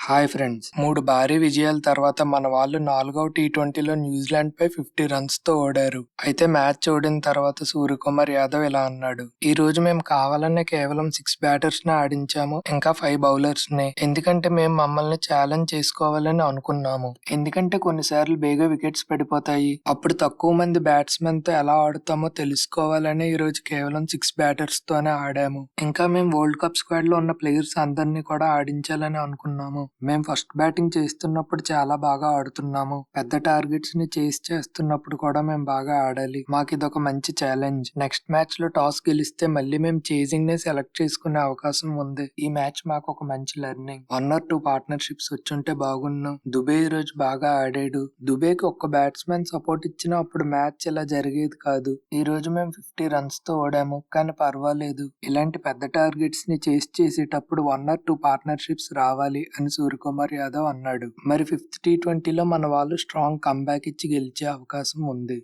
Hi friends, 3 భారీ విజయాల తర్వాత మన వాళ్ళు 4వ టీ20లో న్యూజిలాండ్ పై 50 రన్స్ తో ఓడారు. అయితే మ్యాచ్ ఓడిన తర్వాత సూర్యకుమార్ యాదవ్ ఇలా అన్నాడు: ఈ రోజు మేము కావాలనే కేవలం 6 బ్యాటర్స్ ని ఆడించాము, ఇంకా 5 బౌలర్స్ ని. ఎందుకంటే మేము మమ్మల్ని ఛాలెంజ్ చేసుకోవాలని అనుకున్నాము. ఎందుకంటే కొన్నిసార్లు బేగా వికెట్స్ పడిపోతాయి. అప్పుడు తక్కువ మంది బ్యాట్స్మెన్ తో ఎలా ఆడుతామో తెలుసుకోవాలని ఈ రోజు కేవలం 6 బ్యాటర్స్ తోనే ఆడాము. ఇంకా మేము వరల్డ్ కప్ స్క్వాడ్ లో ఉన్న ప్లేయర్స్ అందరినీ కూడా ఆడించాలని అనుకున్నాము. మేం ఫస్ట్ బ్యాటింగ్ చేస్తున్నప్పుడు చాలా బాగా ఆడుతున్నాము. పెద్ద టార్గెట్స్ ని చేస్ చేస్తున్నప్పుడు కూడా మేము బాగా ఆడాలి. మాకు ఇదొక మంచి ఛాలెంజ్. నెక్స్ట్ మ్యాచ్ లో టాస్ గెలిస్తే మళ్ళీ మేము చేజింగ్ నే సెలెక్ట్ చేసుకునే అవకాశం ఉంది. ఈ మ్యాచ్ మాకు ఒక మంచి లెర్నింగ్. 1 or 2 పార్ట్నర్షిప్స్ వచ్చుంటే బాగున్నాం. దుబే ఈ రోజు బాగా ఆడాడు. దుబేకి ఒక్క బ్యాట్స్మెన్ సపోర్ట్ ఇచ్చినా అప్పుడు మ్యాచ్ ఇలా జరిగేది కాదు. ఈ రోజు మేము 50 రన్స్ తో ఓడాము, కానీ పర్వాలేదు. ఇలాంటి పెద్ద టార్గెట్స్ ని చేస్ చేసేటప్పుడు 1 or 2 పార్ట్నర్షిప్స్ రావాలి అని సూర్యకుమార్ యాదవ్ అన్నాడు. మరి 5th టీ20లో మన వాళ్ళు స్ట్రాంగ్ కంబ్యాక్ ఇచ్చి గెలిచే అవకాశం ఉంది.